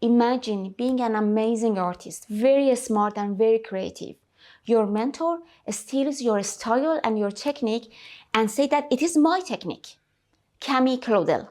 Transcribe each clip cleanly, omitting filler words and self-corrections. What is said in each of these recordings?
Imagine being an amazing artist, very smart and very creative. Your mentor steals your style and your technique and say that it is my technique. Camille Claudel.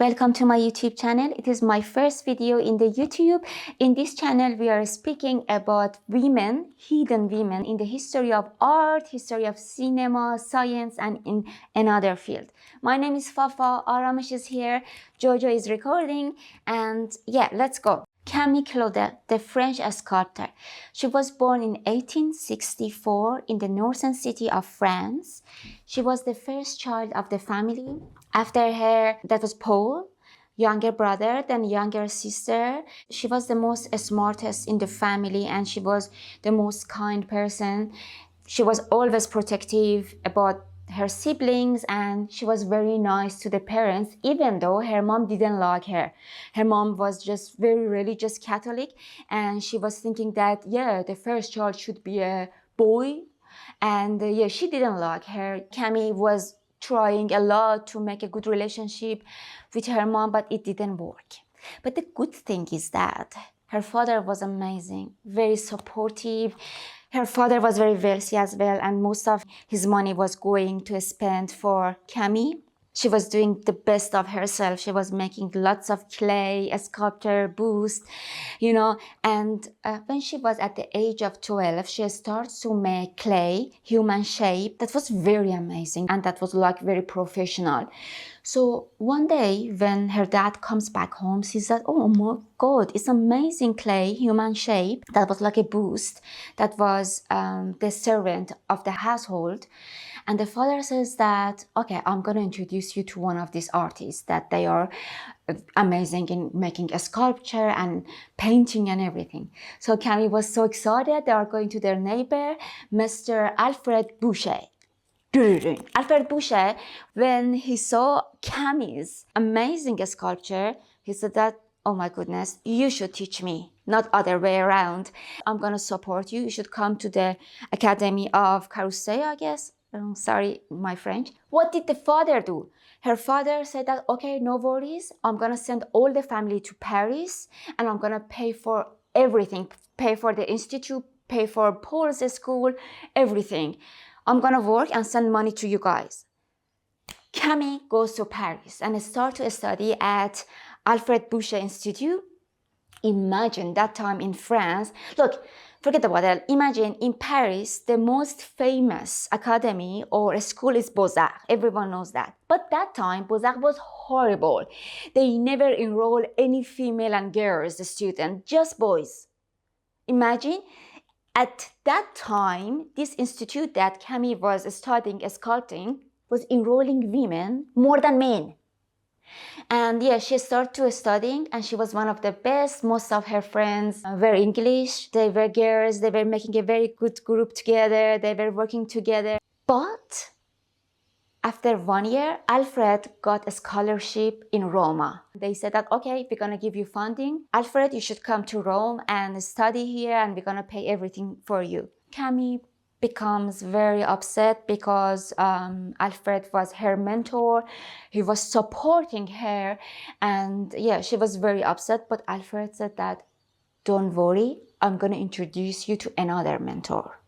Welcome to my YouTube channel. It is my first video in the YouTube. In this channel, we are speaking about women, hidden women in the history of art, history of cinema, science, and in another field. My name is Fafa, Aramish is here, Jojo is recording, and yeah, let's go. Camille Claudel, the French sculptor. She was born in 1864 in the northern city of France. She was the first child of the family. After her, that was Paul, younger brother, then younger sister. She was the most smartest in the family and she was the most kind person. She was always protective about her siblings and she was very nice to the parents, even though her mom didn't like her. Her mom was just very religious Catholic and she was thinking that, yeah, the first child should be a boy. And yeah, she didn't like her. Camille was trying a lot to make a good relationship with her mom, but it didn't work. But the good thing is that her father was amazing, very supportive. Her father was very wealthy as well, and most of his money was going to spend for Camille. She was doing the best of herself. She was making lots of clay, a sculptor, boost, you know. And when she was at the age of 12, she started to make clay, human shape. That was very amazing, and that was like very professional. So one day when her dad comes back home, she said, oh my God, it's amazing clay, human shape. That was like a boost. That was the servant of the household. And the father says that, okay, I'm going to introduce you to one of these artists that they are amazing in making a sculpture and painting and everything. So Camille was so excited. They are going to their neighbor, Mr. Alfred Boucher. Alfred Boucher, when he saw Camille's amazing sculpture, he said that, oh my goodness, you should teach me, not other way around. I'm going to support you. You should come to the Academy of Carusseau, I guess. Sorry, my French. What did the father do? Her father said that, okay, no worries. I'm going to send all the family to Paris and I'm going to pay for everything, pay for the institute, pay for Paul's school, everything. I'm going to work and send money to you guys. Camille goes to Paris and starts to study at Alfred Boucher Institute. Imagine that time in France. Look, forget about that. Imagine in Paris, the most famous academy or school is Beaux-Arts. Everyone knows that. But that time, Beaux-Arts was horrible. They never enroll any female and girls students, just boys. Imagine. At that time, this institute that Camille was studying sculpting was enrolling women more than men. And yeah, she started to studying and she was one of the best. Most of her friends were English, they were girls, they were making a very good group together, they were working together. But after 1 year, Alfred got a scholarship in Roma. They said that, okay, we're going to give you funding. Alfred, you should come to Rome and study here and we're going to pay everything for you. Camille becomes very upset because Alfred was her mentor. He was supporting her. And yeah, she was very upset. But Alfred said that, don't worry, I'm going to introduce you to another mentor.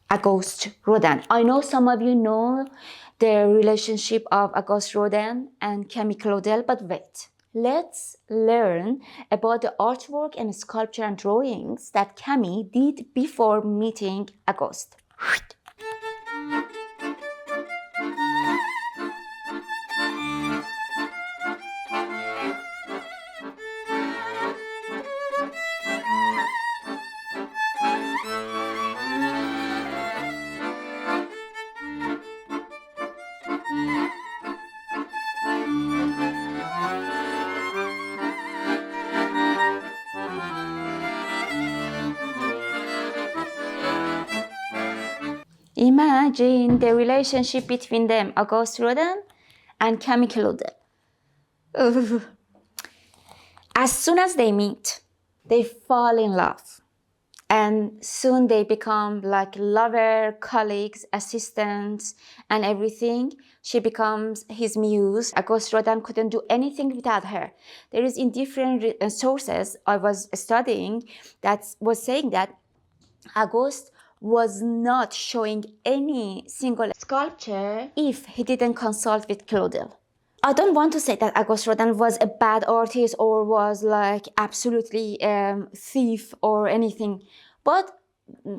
Auguste Rodin. I know some of you know the relationship of Auguste Rodin and Camille Claudel, but wait. Let's learn about the artwork and sculpture and drawings that Camille did before meeting Auguste. Imagine the relationship between them, Auguste Rodin and Camille Claudel. As soon as they meet, they fall in love. And soon they become like lover, colleagues, assistants, and everything. She becomes his muse. Auguste Rodin couldn't do anything without her. There is in different sources I was studying that was saying that Auguste was not showing any single sculpture if he didn't consult with Claudel. I don't want to say that Auguste Rodin was a bad artist or was like absolutely thief or anything, but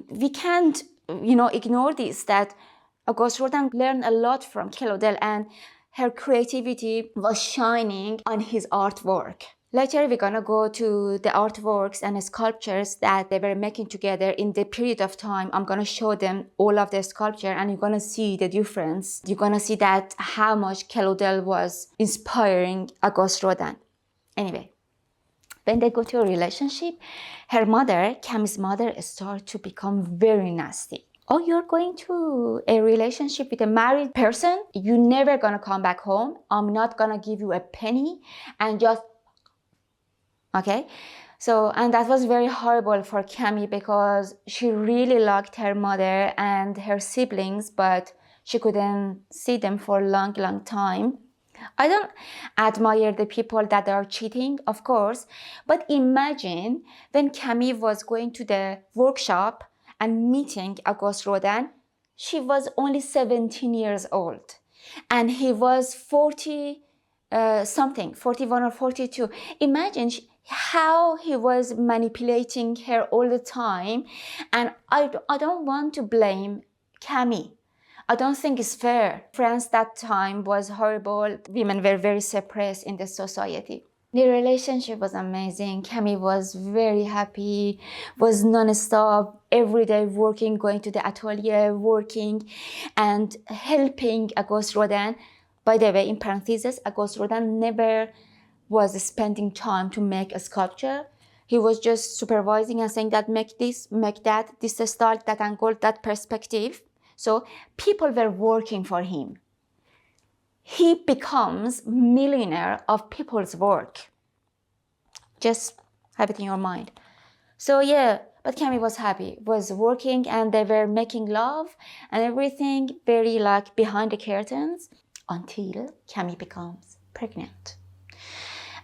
we can't, ignore this, that Auguste Rodin learned a lot from Claudel and her creativity was shining on his artwork. Later, we're gonna go to the artworks and sculptures that they were making together in the period of time. I'm gonna show them all of the sculpture and you're gonna see the difference. You're gonna see that how much Claudel was inspiring Auguste Rodin. Anyway, when they go to a relationship, her mother, Camille's mother, starts to become very nasty. Oh, you're going to a relationship with a married person? You're never gonna come back home. I'm not gonna give you a penny and just okay, so, and that was very horrible for Camille because she really liked her mother and her siblings, but she couldn't see them for a long, long time. I don't admire the people that are cheating, of course, but imagine when Camille was going to the workshop and meeting Auguste Rodin, she was only 17 years old and he was 40 something, 41 or 42. Imagine how he was manipulating her all the time. And I don't want to blame Camille. I don't think it's fair. France that time was horrible. Women were very suppressed in the society. The relationship was amazing. Camille was very happy, was non-stop, every day working, going to the atelier, working and helping Auguste Rodin. By the way, in parentheses, Auguste Rodin never was spending time to make a sculpture. He was just supervising and saying that make this, make that, this style, that angle, that perspective. So people were working for him. He becomes millionaire of people's work. Just have it in your mind. So yeah, but Camille was happy, was working and they were making love and everything very like behind the curtains until Camille becomes pregnant.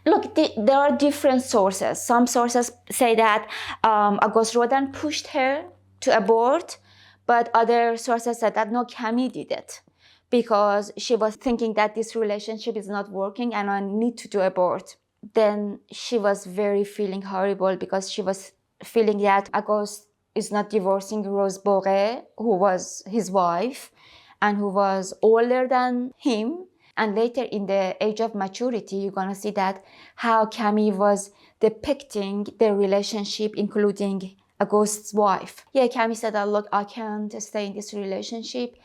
Look, there are different sources. Some sources say that Auguste Rodin pushed her to abort, but other sources said that no, Camille did it because she was thinking that this relationship is not working and I need to do abort. Then she was very feeling horrible because she was feeling that Auguste is not divorcing Rose Bourret, who was his wife and who was older than him. And later in the age of maturity, you're gonna see that how Camille was depicting the relationship, including Auguste's wife. Yeah, Camille said, oh, look, I can't stay in this relationship.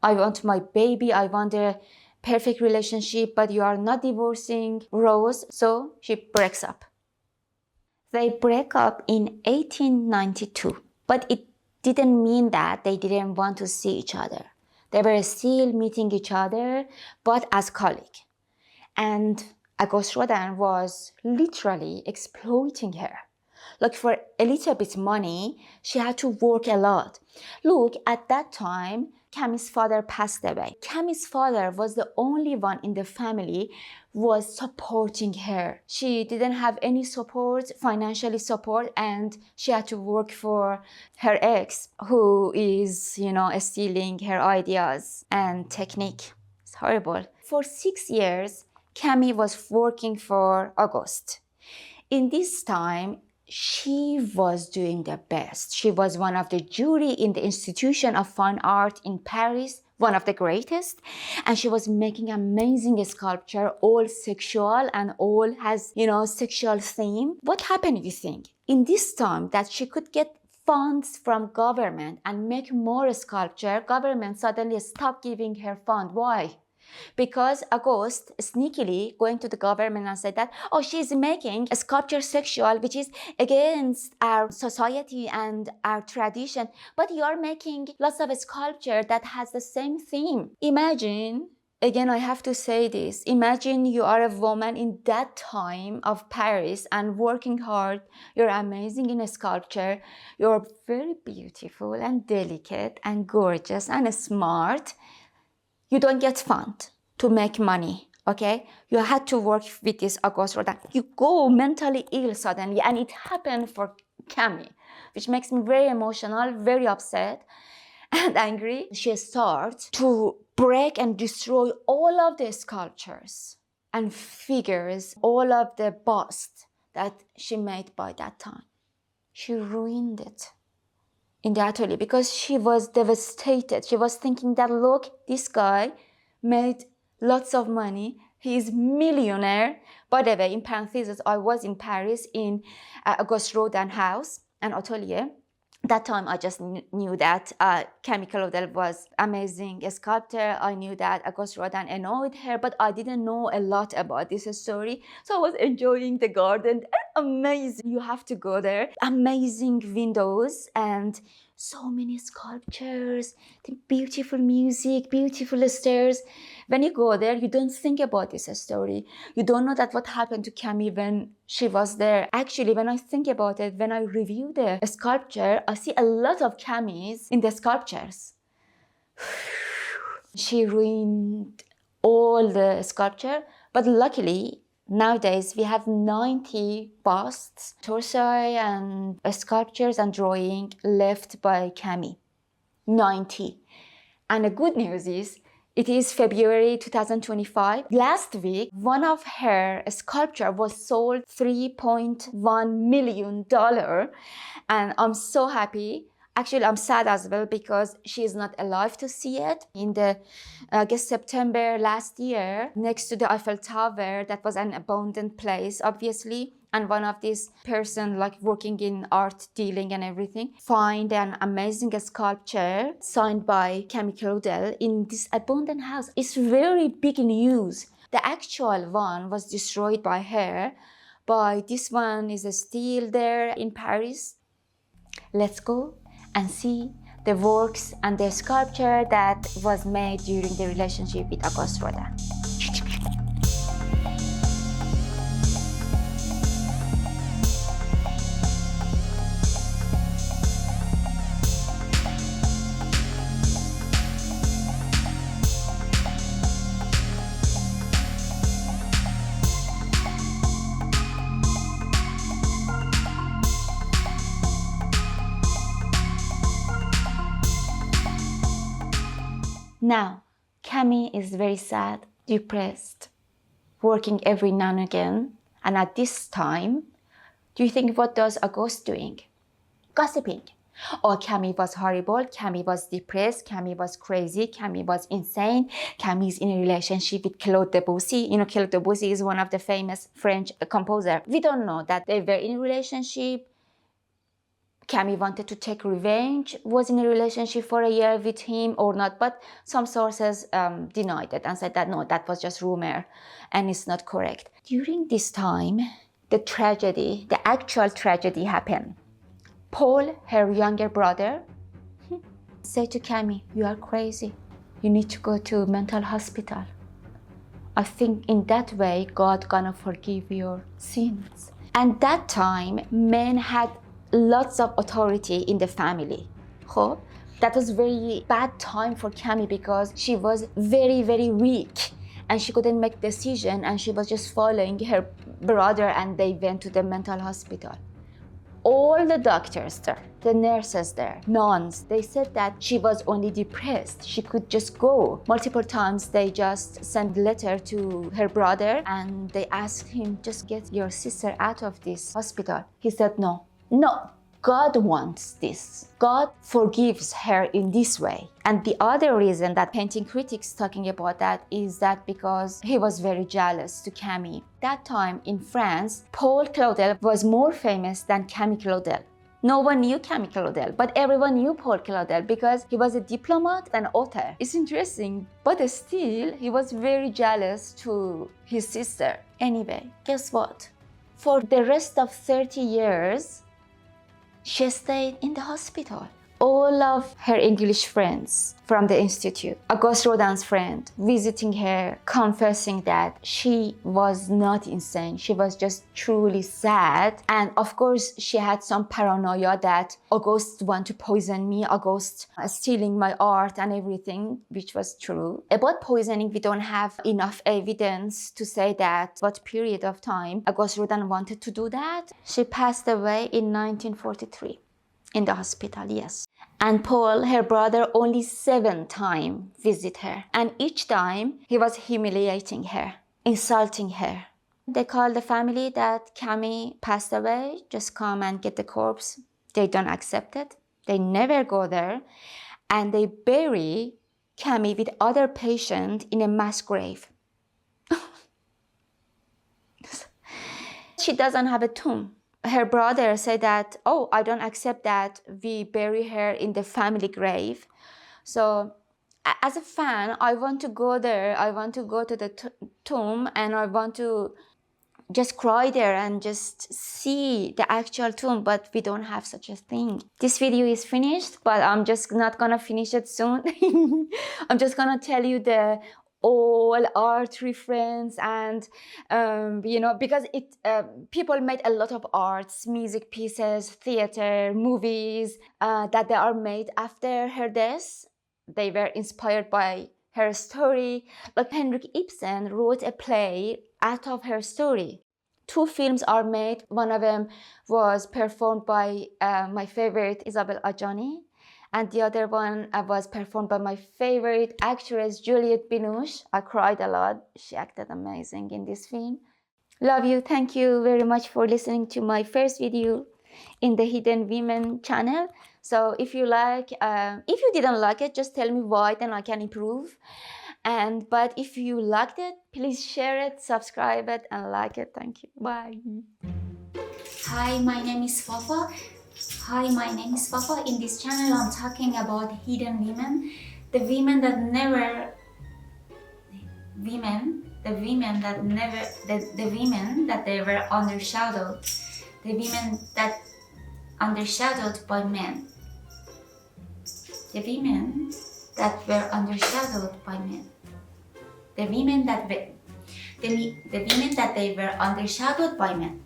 I want my baby. I want a perfect relationship, but you are not divorcing Rose. So she breaks up. They break up in 1892, but it didn't mean that they didn't want to see each other. They were still meeting each other, but as colleagues. And Auguste Rodin was literally exploiting her. Like for a little bit money, she had to work a lot. Look, at that time, Camille's father passed away. Camille's father was the only one in the family was supporting her. She didn't have any support, financially support, and she had to work for her ex, who is, stealing her ideas and technique. It's horrible. For 6 years, Camille was working for Auguste. In this time, she was doing the best. She was one of the jury in the Institution of Fine Art in Paris, one of the greatest. And she was making amazing sculpture, all sexual and all has, sexual theme. What happened, you think? In this time that she could get funds from government and make more sculpture, government suddenly stopped giving her fund. Why? Because Auguste sneakily going to the government and said that, oh, she's making a sculpture sexual, which is against our society and our tradition, but you're making lots of sculpture that has the same theme. Imagine Again, I have to say this. Imagine you are a woman in that time of Paris and working hard. You're amazing in a sculpture. You're very beautiful and delicate and gorgeous and smart. You don't get fund to make money, okay? You had to work with this Auguste Rodin. You go mentally ill suddenly, and it happened for Camille, which makes me very emotional, very upset and angry. She starts to break and destroy all of the sculptures and figures, all of the busts that she made by that time. She ruined it in the atelier because she was devastated. She was thinking that, look, this guy made lots of money. He is millionaire. By the way, in parentheses, I was in Paris in Auguste Rodin house and atelier. That time I just knew that Camille Claudel was amazing sculptor. I knew that Auguste Rodin annoyed her, but I didn't know a lot about this story. So I was enjoying the garden. Amazing. You have to go there. Amazing windows and so many sculptures, the beautiful music, beautiful stairs. When you go there, you don't think about this story. You don't know that what happened to Camille when she was there. Actually, when I think about it, when I review the sculpture, I see a lot of Camille's in the sculptures. She ruined all the sculpture, but luckily, nowadays we have 90 busts, torso and sculptures and drawing left by Camille. 90. And the good news is, it is February 2025. Last week, one of her sculpture was sold $3.1 million. And I'm so happy. Actually, I'm sad as well because she is not alive to see it. In the, I guess, September last year, next to the Eiffel Tower, that was an abandoned place, obviously. And one of these person like working in art dealing and everything find an amazing sculpture signed by Camille Claudel in this abandoned house. It's very big news. The actual one was destroyed by her, but this one is still there in Paris. Let's go and see the works and the sculpture that was made during the relationship with Auguste Rodin. Now, Camille is very sad, depressed, working every now and again. And at this time, do you think what does Auguste doing? Gossiping. Oh, Camille was horrible, Camille was depressed, Camille was crazy, Camille was insane, Camille is in a relationship with Claude Debussy. You know, Claude Debussy is one of the famous French composer. We don't know that they were in a relationship. Camille wanted to take revenge, was in a relationship for a year with him or not, but some sources denied it and said that no, that was just rumor and it's not correct. During this time, the tragedy, the actual tragedy happened. Paul, her younger brother, said to Camille, you are crazy. You need to go to a mental hospital. I think in that way, God gonna forgive your sins. And that time, men had lots of authority in the family. That was very bad time for Camille because she was very, very weak and she couldn't make decision and she was just following her brother and they went to the mental hospital. All the doctors there, the nurses there, nuns, they said that she was only depressed. She could just go. Multiple times they just sent letter to her brother and they asked him, just get your sister out of this hospital. He said no. No, God wants this. God forgives her in this way. And the other reason that painting critics talking about that is that because he was very jealous to Camille. That time in France, Paul Claudel was more famous than Camille Claudel. No one knew Camille Claudel, but everyone knew Paul Claudel because he was a diplomat and author. It's interesting, but still, he was very jealous to his sister. Anyway, guess what? For the rest of 30 years, she stayed in the hospital. all of her English friends from the institute, Auguste Rodin's friend, visiting her, confessing that she was not insane. She was just truly sad. And of course, she had some paranoia that Auguste want to poison me, Auguste stealing my art and everything, which was true. About poisoning, we don't have enough evidence to say that what period of time Auguste Rodin wanted to do that. She passed away in 1943 in the hospital, yes. And Paul, her brother, only 7 times visit her. And each time he was humiliating her, insulting her. They call the family that Camille passed away, just come and get the corpse. They don't accept it. They never go there. And they bury Camille with other patients in a mass grave. She doesn't have a tomb. Her brother said that, oh, I don't accept that we bury her in the family grave. So as a fan, I want to go there. I want to go to the tomb and I want to just cry there and just see the actual tomb, but we don't have such a thing. This video is finished, but I'm just not gonna finish it soon. I'm just gonna tell you the all art reference and because it people made a lot of arts, music pieces, theater, movies that they are made after her death. They were inspired by her story. Like Henrik Ibsen wrote a play out of her story. 2 films are made. One of them was performed by my favorite Isabelle Adjani, and the other one was performed by my favorite actress, Juliette Binoche. I cried a lot. She acted amazing in this film. Love you. Thank you very much for listening to my first video in the Hidden Women channel. So if you like, if you didn't like it, just tell me why, then I can improve. But if you liked it, please share it, subscribe it, and like it. Thank you. Bye. Hi, my name is Fafa. In this channel, I'm talking about hidden women, the women that never, the women that they were undershadowed, the women that undershadowed by men, the women that were undershadowed by men, the women that they were undershadowed by men.